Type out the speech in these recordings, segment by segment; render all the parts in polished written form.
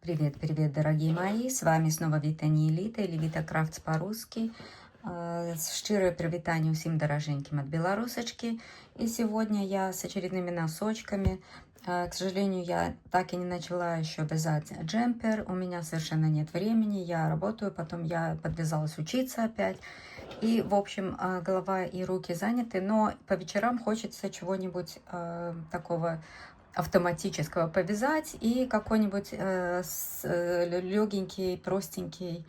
Привет, привет, дорогие мои! С вами снова Віта Ніеліта или Віта Крафтс по-русски. Щирое привитание всем дороженьким от белорусочки. И сегодня я с очередными носочками. К сожалению, я так и не начала еще вязать джемпер. У меня совершенно нет времени. Я работаю, потом я подвязалась учиться опять. И, в общем, голова и руки заняты. Но по вечерам хочется чего-нибудь такого автоматического повязать и какой-нибудь легенький, простенький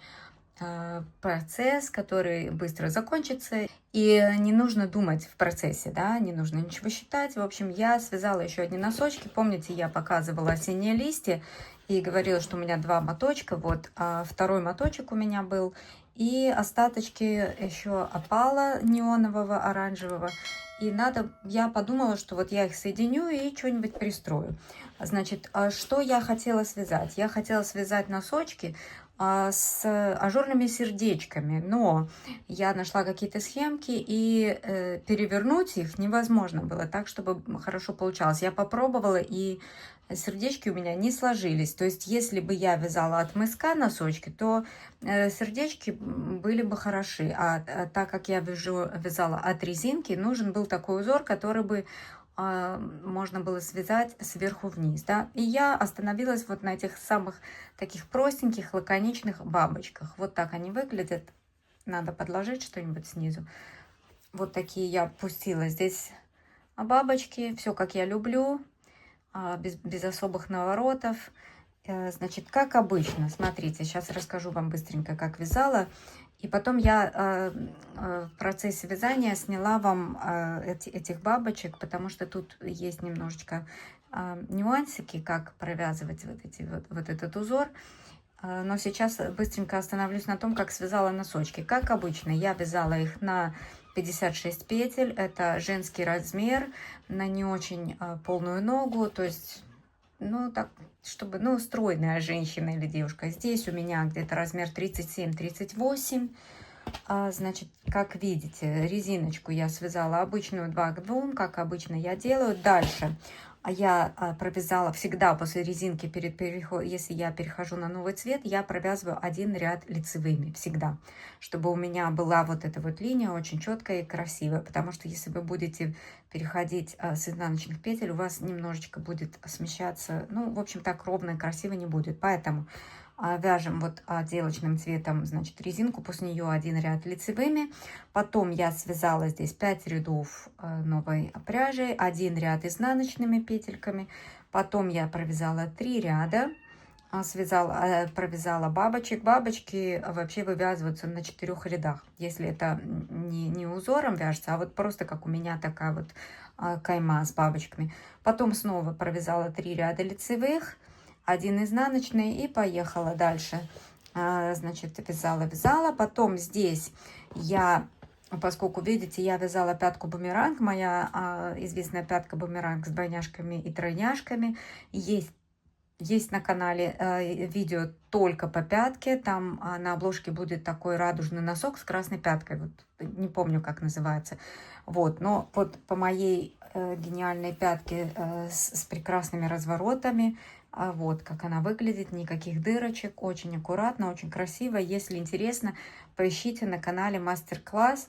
процесс, который быстро закончится, и не нужно думать в процессе, да, не нужно ничего считать. В общем, я связала еще одни носочки. Помните, я показывала осенние листья и говорила, что у меня два моточка. Вот, второй моточек у меня был, и остаточки еще опала неонового, оранжевого. И я подумала, что вот я их соединю и что-нибудь пристрою. Значит, что я хотела связать? Я хотела связать носочки с ажурными сердечками, но я нашла какие-то схемки, и перевернуть их невозможно было так, чтобы хорошо получалось. Я попробовала, и сердечки у меня не сложились. То есть, если бы я вязала от мыска носочки, то сердечки были бы хороши. Так как я вязала от резинки, нужен был такой узор, который бы можно было связать сверху вниз, да. И я остановилась вот на этих самых таких простеньких, лаконичных бабочках. Вот так они выглядят. Надо подложить что-нибудь снизу. Вот такие я пустила здесь бабочки. Все, как я люблю, без особых наворотов. Значит, как обычно, смотрите, сейчас расскажу вам быстренько, как вязала. И потом я в процессе вязания сняла вам этих бабочек, потому что тут есть немножечко нюансики, как провязывать вот этот узор. Но сейчас быстренько остановлюсь на том, как связала носочки. Как обычно, я вязала их на 56 петель. Это женский размер, на не очень полную ногу, то есть, ну, так, чтобы, ну, стройная женщина или девушка. Здесь у меня где-то размер 37-38. Значит, как видите, резиночку я связала обычную 2 к 2, как обычно я делаю. Дальше я провязала всегда после резинки, если я перехожу на новый цвет, я провязываю один ряд лицевыми, всегда. Чтобы у меня была вот эта вот линия очень четкая и красивая. Потому что если вы будете переходить с изнаночных петель, у вас немножечко будет смещаться, ну, в общем, так ровно и красиво не будет. Поэтому вяжем вот отделочным цветом, значит, резинку, после нее один ряд лицевыми. Потом я связала здесь 5 рядов новой пряжи, один ряд изнаночными петельками. Потом я провязала 3 ряда, провязала бабочек. Бабочки вообще вывязываются на 4 рядах, если это не узором вяжется, а вот просто как у меня такая вот кайма с бабочками. Потом снова провязала 3 ряда лицевых, один изнаночный, и поехала дальше. Значит, вязала. Потом здесь я, поскольку, видите, я вязала пятку бумеранг, моя известная пятка бумеранг с двойняшками и тройняшками. Есть на канале видео только по пятке. Там на обложке будет такой радужный носок с красной пяткой. Вот, не помню, как называется. Вот, но вот по моей гениальной пятке с прекрасными разворотами, вот как она выглядит, никаких дырочек, очень аккуратно, очень красиво. Если интересно, поищите на канале мастер-класс,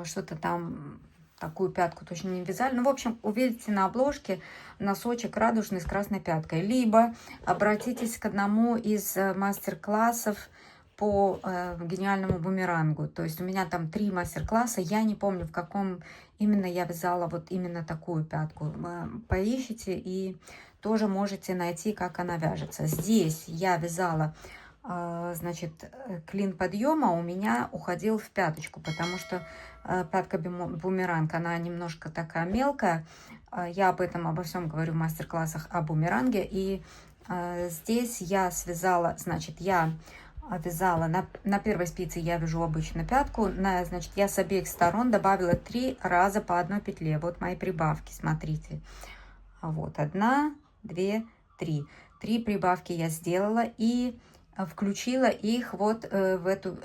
что-то там, такую пятку точно не вязали. Ну, в общем, увидите на обложке носочек радужный с красной пяткой. Либо обратитесь к одному из мастер-классов по гениальному бумерангу. То есть у меня там 3 мастер-класса. Я не помню, в каком именно я вязала вот именно такую пятку. Поищите и тоже можете найти, как она вяжется. Здесь я вязала, значит, клин подъема у меня уходил в пяточку, потому что пятка бумеранг, она немножко такая мелкая. Я обо всем говорю в мастер-классах о бумеранге. И здесь я связала, значит, я вязала на первой спице, я вяжу обычно пятку, значит, я с обеих сторон добавила 3 раза по одной петле. Вот мои прибавки, смотрите. Вот 1, 2, 3. 3 прибавки я сделала и включила их вот в эту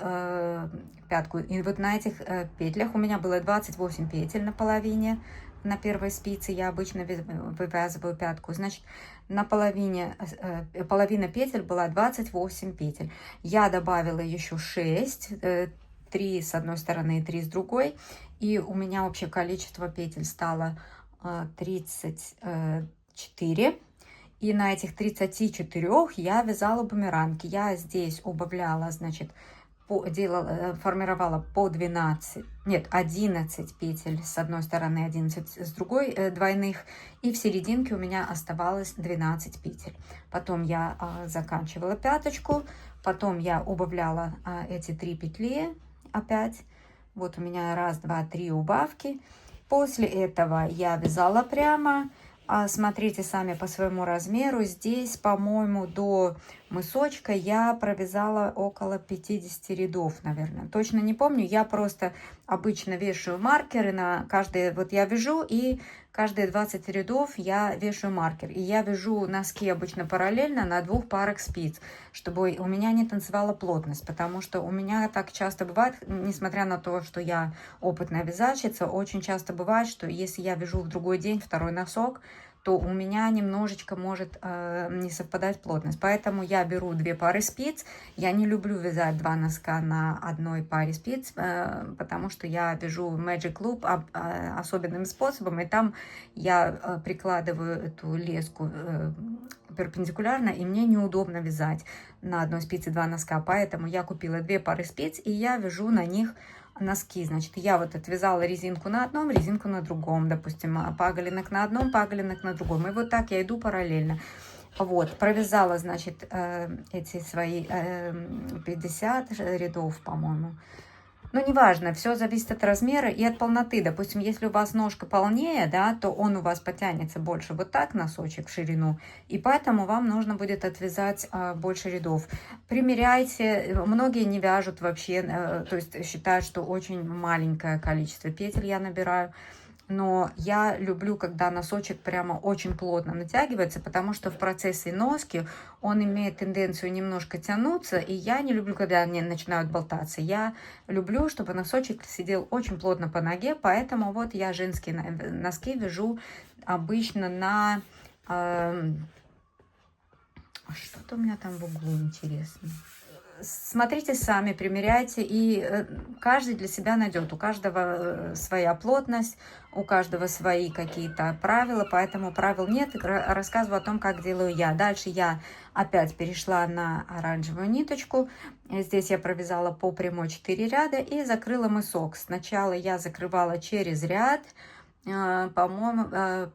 пятку. И вот на этих петлях у меня было 28 петель на половине. на первой спице я обычно вывязываю пятку, значит, на половина петель была 28 петель. Я добавила еще 6, 3 с одной стороны и 3 с другой, и у меня общее количество петель стало 34. И на этих 34 я вязала бумеранги. Я здесь убавляла, значит, формировала по 11 петель с одной стороны, 11 с другой двойных, и в серединке у меня оставалось 12 петель. Потом я заканчивала пяточку, потом я убавляла эти 3 петли опять. Вот у меня 1, 2, 3 убавки. После этого я вязала прямо. Смотрите сами по своему размеру. Здесь, по-моему, до мысочка я провязала около 50 рядов, наверное. Точно не помню. Я просто обычно вешаю маркеры на каждые... Вот я вяжу, и каждые 20 рядов я вешаю маркер. И я вяжу носки обычно параллельно на 2 парах спиц, чтобы у меня не танцевала плотность. Потому что у меня так часто бывает, несмотря на то, что я опытная вязальщица, очень часто бывает, что если я вяжу в другой день второй носок, то у меня немножечко может не совпадать плотность. Поэтому я беру 2 пары спиц. Я не люблю вязать 2 носка на одной паре спиц, потому что я вяжу Magic Loop особенным способом, и там я прикладываю эту леску перпендикулярно, и мне неудобно вязать на одной спице 2 носка. Поэтому я купила 2 пары спиц, и я вяжу на них носки. Значит, я вот отвязала резинку на одном, резинку на другом, допустим, паголинок на одном, паголинок на другом. И вот так я иду параллельно. Вот, провязала, значит, эти свои 50 рядов, по-моему. Но неважно, все зависит от размера и от полноты. Допустим, если у вас ножка полнее, да, то он у вас потянется больше вот так, носочек в ширину, и поэтому вам нужно будет отвязать больше рядов. Примеряйте, многие не вяжут вообще, то есть считают, что очень маленькое количество петель я набираю. Но я люблю, когда носочек прямо очень плотно натягивается, потому что в процессе носки он имеет тенденцию немножко тянуться, и я не люблю, когда они начинают болтаться. Я люблю, чтобы носочек сидел очень плотно по ноге, поэтому вот я женские носки вяжу обычно на... Что-то у меня там в углу интересно. Смотрите сами, примеряйте, и каждый для себя найдет. У каждого своя плотность, у каждого свои какие-то правила, поэтому правил нет. Рассказываю о том, как делаю я. Дальше я опять перешла на оранжевую ниточку. Здесь я провязала по прямой 4 ряда и закрыла мысок. Сначала я закрывала через ряд, по-моему,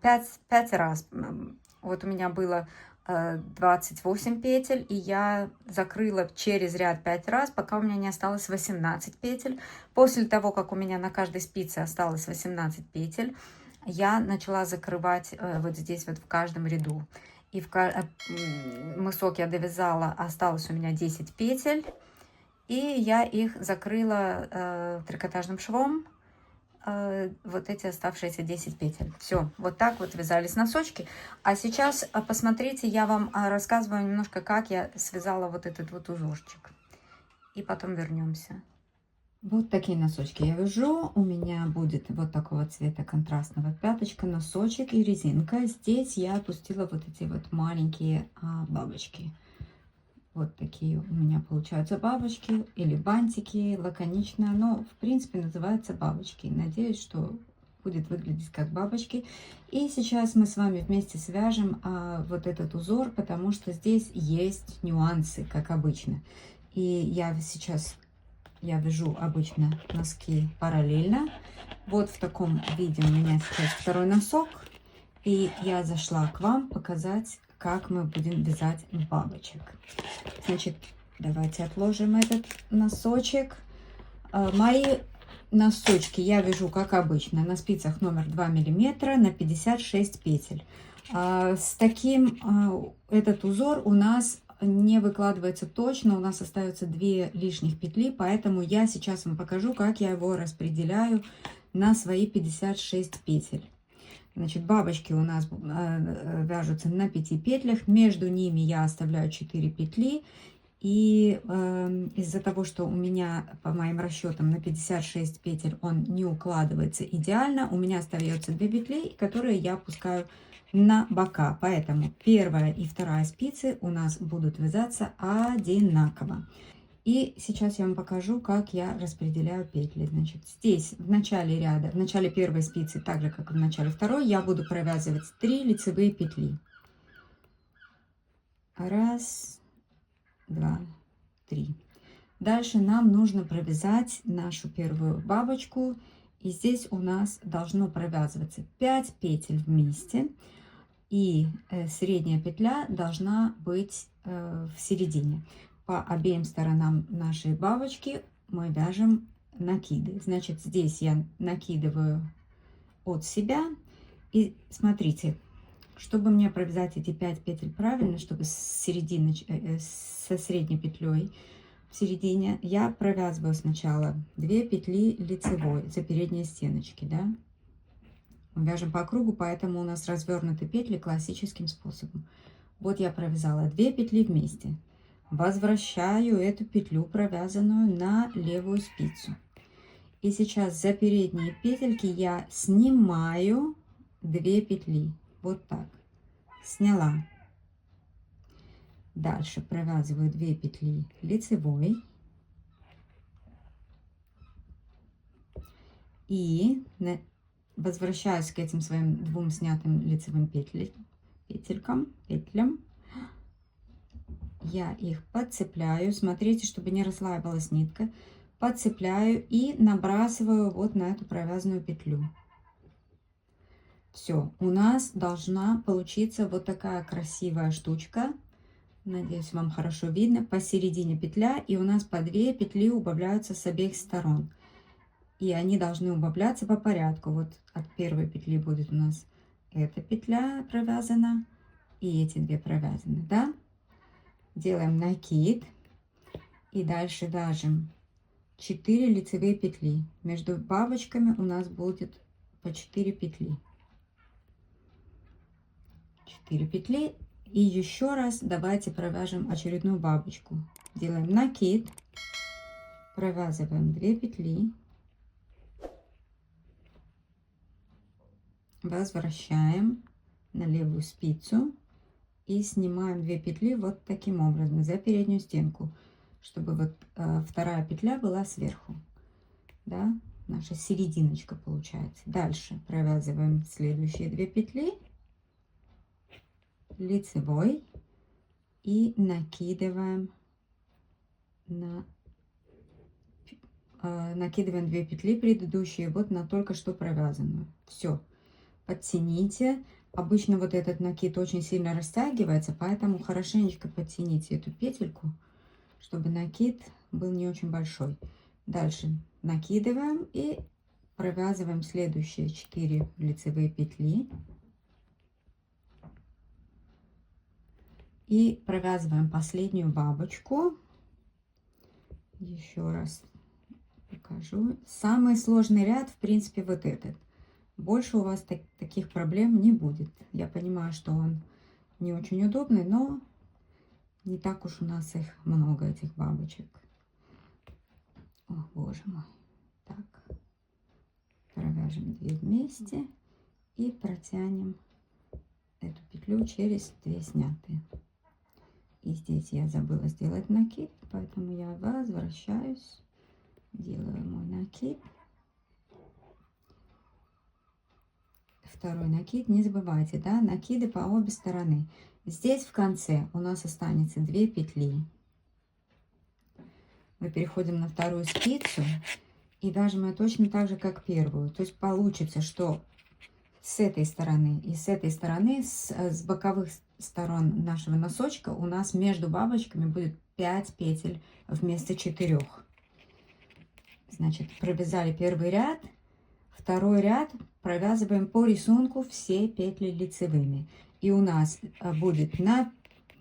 5 раз. Вот у меня было 28 петель, и я закрыла через ряд 5 раз, пока у меня не осталось 18 петель. После того, как у меня на каждой спице осталось 18 петель, я начала закрывать вот здесь вот в каждом ряду. И мысок я довязала, осталось у меня 10 петель, и я их закрыла трикотажным швом. Вот эти оставшиеся 10 петель. Все, вот так вот вязались носочки. А сейчас посмотрите, я вам рассказываю немножко, как я связала вот этот вот узорчик. И потом вернемся. Вот такие носочки я вяжу. У меня будет вот такого цвета контрастного пяточка, носочек и резинка. Здесь я опустила вот эти вот маленькие бабочки. Вот такие у меня получаются бабочки или бантики, лаконично, но в принципе называются бабочки. Надеюсь, что будет выглядеть как бабочки. И сейчас мы с вами вместе свяжем вот этот узор, потому что здесь есть нюансы, как обычно. И я вяжу обычно носки параллельно. Вот в таком виде у меня сейчас второй носок. И я зашла к вам показать, как мы будем вязать бабочек. Значит, давайте отложим этот носочек. Мои носочки я вяжу, как обычно, на спицах номер 2 миллиметра на 56 петель. С таким этот узор у нас не выкладывается точно, у нас остается 2 лишних петли, поэтому я сейчас вам покажу, как я его распределяю на свои 56 петель. Значит, бабочки у нас вяжутся на 5 петлях, между ними я оставляю 4 петли, И из-за того, что у меня, по моим расчетам, на 56 петель он не укладывается идеально, у меня остается 2 петли, которые я опускаю на бока. Поэтому первая и вторая спицы у нас будут вязаться одинаково. И сейчас я вам покажу, как я распределяю петли. Значит, здесь в начале ряда, в начале первой спицы, так же как и в начале второй, я буду провязывать 3 лицевые петли. Раз, два, три. Дальше нам нужно провязать нашу первую бабочку. И здесь у нас должно провязываться 5 петель вместе. И средняя петля должна быть в середине. По обеим сторонам нашей бабочки мы вяжем накиды. Значит, здесь я накидываю от себя. И смотрите, чтобы мне провязать эти 5 петель правильно, чтобы с середины, со средней петлей в середине, я провязываю сначала 2 петли лицевой за передние стеночки, да. Мы вяжем по кругу, поэтому у нас развернуты петли классическим способом. Вот я провязала 2 петли вместе. Возвращаю эту петлю, провязанную, на левую спицу. И сейчас за передние петельки я снимаю 2 петли. Вот так. Сняла. Дальше провязываю 2 петли лицевой. И возвращаюсь к этим своим 2 снятым лицевым петлям. Я их подцепляю. Смотрите, чтобы не расслаивалась нитка. Подцепляю и набрасываю вот на эту провязанную петлю. Все, у нас должна получиться вот такая красивая штучка. Надеюсь, вам хорошо видно. Посередине петля, и у нас по 2 петли убавляются с обеих сторон. И они должны убавляться по порядку. Вот от первой петли будет у нас эта петля провязана, и эти 2 провязаны, да? Делаем накид, и дальше вяжем 4 лицевые петли. Между бабочками у нас будет по 4 петли. 4 петли. И еще раз давайте провяжем очередную бабочку. Делаем накид, провязываем 2 петли, возвращаем на левую спицу и снимаем 2 петли вот таким образом за переднюю стенку, чтобы вот вторая петля была сверху, да, наша серединочка получается. Дальше провязываем следующие 2 петли лицевой и накидываем 2 петли предыдущие вот на только что провязанную. Все, подтяните. Обычно вот этот накид очень сильно растягивается, поэтому хорошенечко подтяните эту петельку, чтобы накид был не очень большой. Дальше накидываем и провязываем следующие 4 лицевые петли. И провязываем последнюю бабочку. Еще раз покажу. Самый сложный ряд, в принципе, вот этот. Больше у вас таких проблем не будет. Я понимаю, что он не очень удобный, но не так уж у нас их много, этих бабочек. О, боже мой. Так. Провяжем 2 вместе и протянем эту петлю через 2 снятые. И здесь я забыла сделать накид, поэтому я возвращаюсь, делаю мой накид. Второй накид, не забывайте, да, накиды по обе стороны. Здесь в конце у нас останется 2 петли. Мы переходим на вторую спицу и вяжем ее точно так же, как первую. То есть получится, что с этой стороны и с этой стороны, с боковых сторон нашего носочка у нас между бабочками будет 5 петель вместо 4. Значит, провязали первый ряд, второй ряд провязываем по рисунку все петли лицевыми. И у нас будет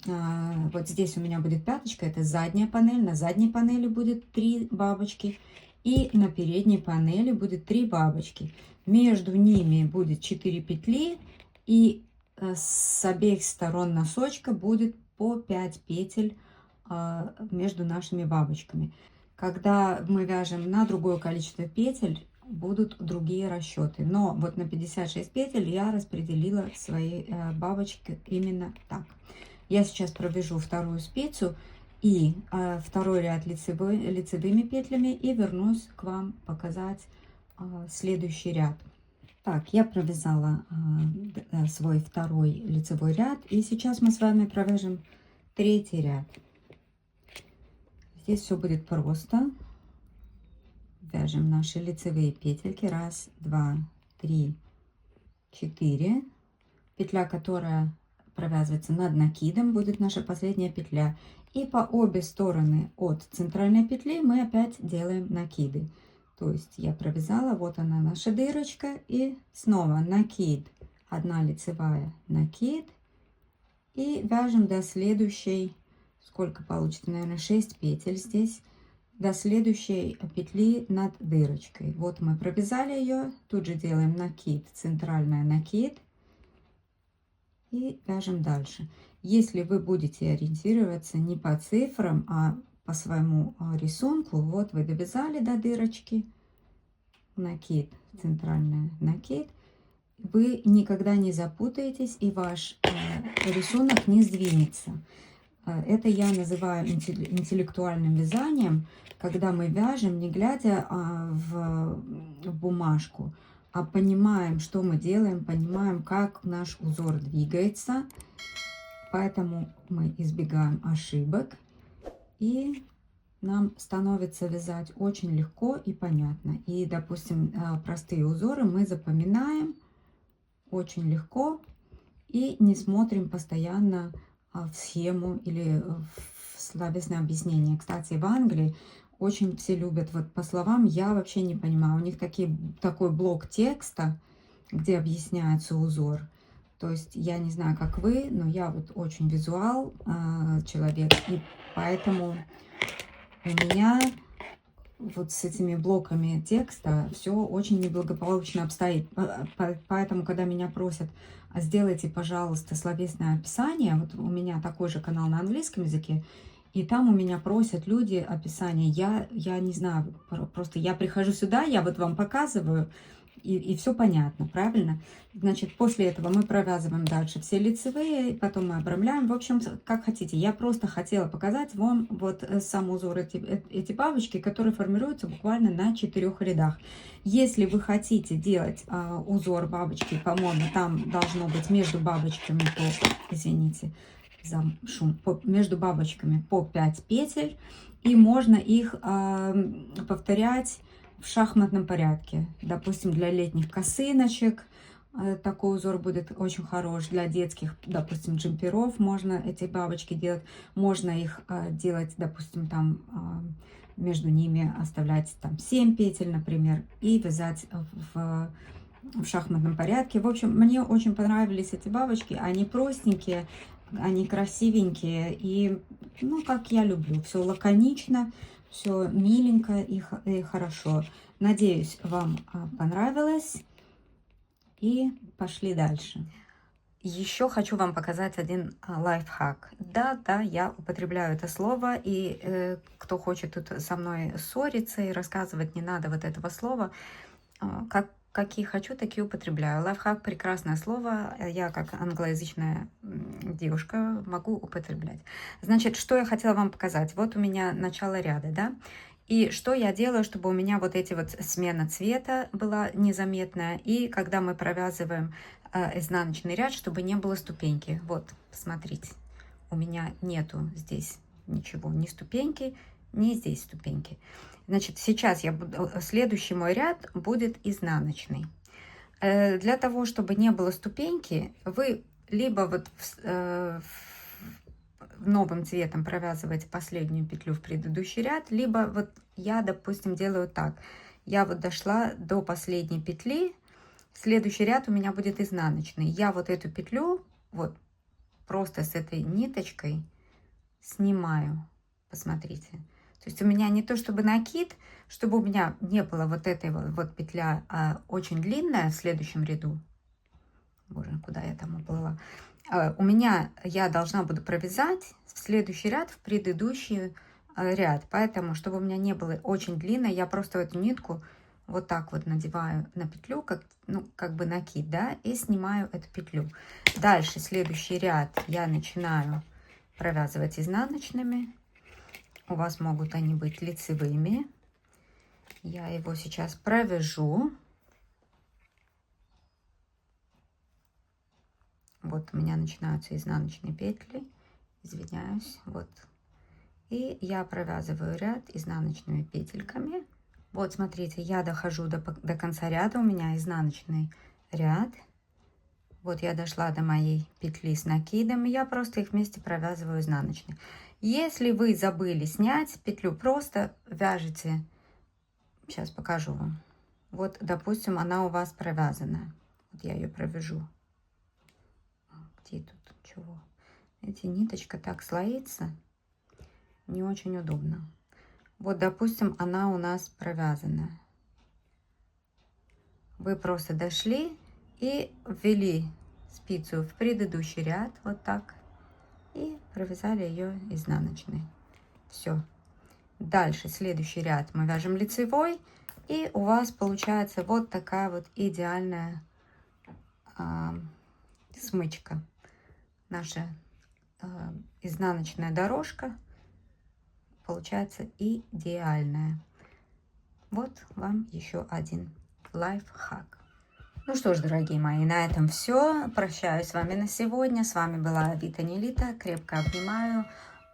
вот здесь у меня будет пяточка, это задняя панель, на задней панели будет 3 бабочки, и на передней панели будет 3 бабочки. Между ними будет 4 петли, и с обеих сторон носочка будет по 5 петель между нашими бабочками. Когда мы вяжем на другое количество петель, будут другие расчеты. Но вот на 56 петель я распределила свои бабочки именно так. Я сейчас провяжу вторую спицу и второй ряд лицевыми петлями и вернусь к вам показать следующий ряд. Так, я провязала свой второй лицевой ряд, и сейчас мы с вами провяжем третий ряд. Здесь все будет просто. Вяжем наши лицевые петельки. 1, 2, 3, 4. Петля, которая провязывается над накидом, будет наша последняя петля. И по обе стороны от центральной петли мы опять делаем накиды. То есть я провязала, вот она наша дырочка, и снова накид, 1 лицевая, накид, и вяжем до следующей, сколько получится, наверное, 6 петель здесь, до следующей петли над дырочкой. Вот мы провязали ее, тут же делаем накид, центральная накид, и вяжем дальше. Если вы будете ориентироваться не по цифрам, а по своему рисунку, вот вы довязали до дырочки, накид, центральная накид, вы никогда не запутаетесь и ваш рисунок не сдвинется. Это я называю интеллектуальным вязанием, когда мы вяжем, не глядя в бумажку, а понимаем, что мы делаем, понимаем, как наш узор двигается. Поэтому мы избегаем ошибок, и нам становится вязать очень легко и понятно. И, допустим, простые узоры мы запоминаем очень легко и не смотрим постоянно в схему или в словесное объяснение. Кстати, в Англии очень все любят вот по словам. Я вообще не понимаю. У них такой блок текста, где объясняется узор. То есть я не знаю, как вы, но я вот очень визуал человек, и поэтому у меня вот с этими блоками текста все очень неблагополучно обстоит. Поэтому, когда меня просят, сделайте, пожалуйста, словесное описание, вот у меня такой же канал на английском языке, и там у меня просят люди описание. Я не знаю, просто я прихожу сюда, я вот вам показываю, и все понятно, правильно? Значит, после этого мы провязываем дальше все лицевые, потом мы обрамляем. В общем, как хотите. Я просто хотела показать вам вот сам узор, эти бабочки, которые формируются буквально на 4 рядах. Если вы хотите делать узор бабочки, по-моему, там должно быть между бабочками извините, за шум, между бабочками по 5 петель, и можно их повторять в шахматном порядке. Допустим, для летних косыночек такой узор будет очень хорош. Для детских, допустим, джемперов можно эти бабочки делать. Можно их делать, допустим, там между ними оставлять там 7 петель, например, и вязать в шахматном порядке. В общем, мне очень понравились эти бабочки. Они простенькие, они красивенькие и, ну, как я люблю. Все лаконично, все миленько и хорошо. Надеюсь, вам понравилось. И пошли дальше. Еще хочу вам показать один лайфхак. Да, я употребляю это слово, и кто хочет тут со мной ссориться и рассказывать, не надо вот этого слова, какие хочу, такие употребляю. Лайфхак — прекрасное слово. Я, как англоязычная девушка, могу употреблять. Значит, что я хотела вам показать. Вот у меня начало ряда, да? И что я делаю, чтобы у меня вот эти вот смена цвета была незаметная. И когда мы провязываем изнаночный ряд, чтобы не было ступеньки. Вот, посмотрите. У меня нету здесь ничего, ни ступеньки, ни здесь ступеньки. Значит, сейчас следующий мой ряд будет изнаночный. Для того, чтобы не было ступеньки, вы либо вот новым цветом провязываете последнюю петлю в предыдущий ряд, либо вот я, допустим, делаю так. Я вот дошла до последней петли, следующий ряд у меня будет изнаночный. Я вот эту петлю вот просто с этой ниточкой снимаю. Посмотрите. То есть у меня не то чтобы накид, чтобы у меня не было вот этой вот петля очень длинная в следующем ряду. Боже, куда я там уплыла? у меня я должна буду провязать в следующий ряд, в предыдущий ряд. Поэтому, чтобы у меня не было очень длинно, я просто эту нитку вот так вот надеваю на петлю, как, ну, как бы накид, да, и снимаю эту петлю. Дальше, следующий ряд я начинаю провязывать изнаночными. У вас могут они быть лицевыми. Я его сейчас провяжу. Вот у меня начинаются изнаночные петли. Извиняюсь. Вот. И я провязываю ряд изнаночными петельками. Вот, смотрите, я дохожу до конца ряда. У меня изнаночный ряд. Вот я дошла до моей петли с накидом. Я просто их вместе провязываю изнаночной. Если вы забыли снять петлю, просто вяжите. Сейчас покажу вам. Вот, допустим, она у вас провязана. Вот я ее провяжу. Где тут чего? Эти ниточка так слоится. Не очень удобно. Вот, допустим, она у нас провязана. Вы просто дошли и ввели спицу в предыдущий ряд. Вот так. И провязали ее изнаночной. Все. Дальше, следующий ряд мы вяжем лицевой. И у вас получается вот такая вот идеальная смычка. Наша изнаночная дорожка получается идеальная. Вот вам еще один лайфхак. Ну что ж, дорогие мои, на этом все. Прощаюсь с вами на сегодня. С вами была Вита Нелита. Крепко обнимаю.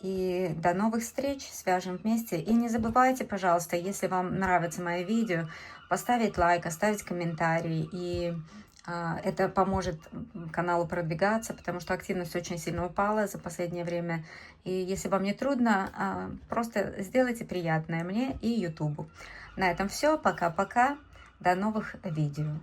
И до новых встреч. Свяжем вместе. И не забывайте, пожалуйста, если вам нравится мое видео, поставить лайк, оставить комментарий. И это поможет каналу продвигаться, потому что активность очень сильно упала за последнее время. И если вам не трудно, просто сделайте приятное мне и YouTube. На этом все. Пока-пока. До новых видео.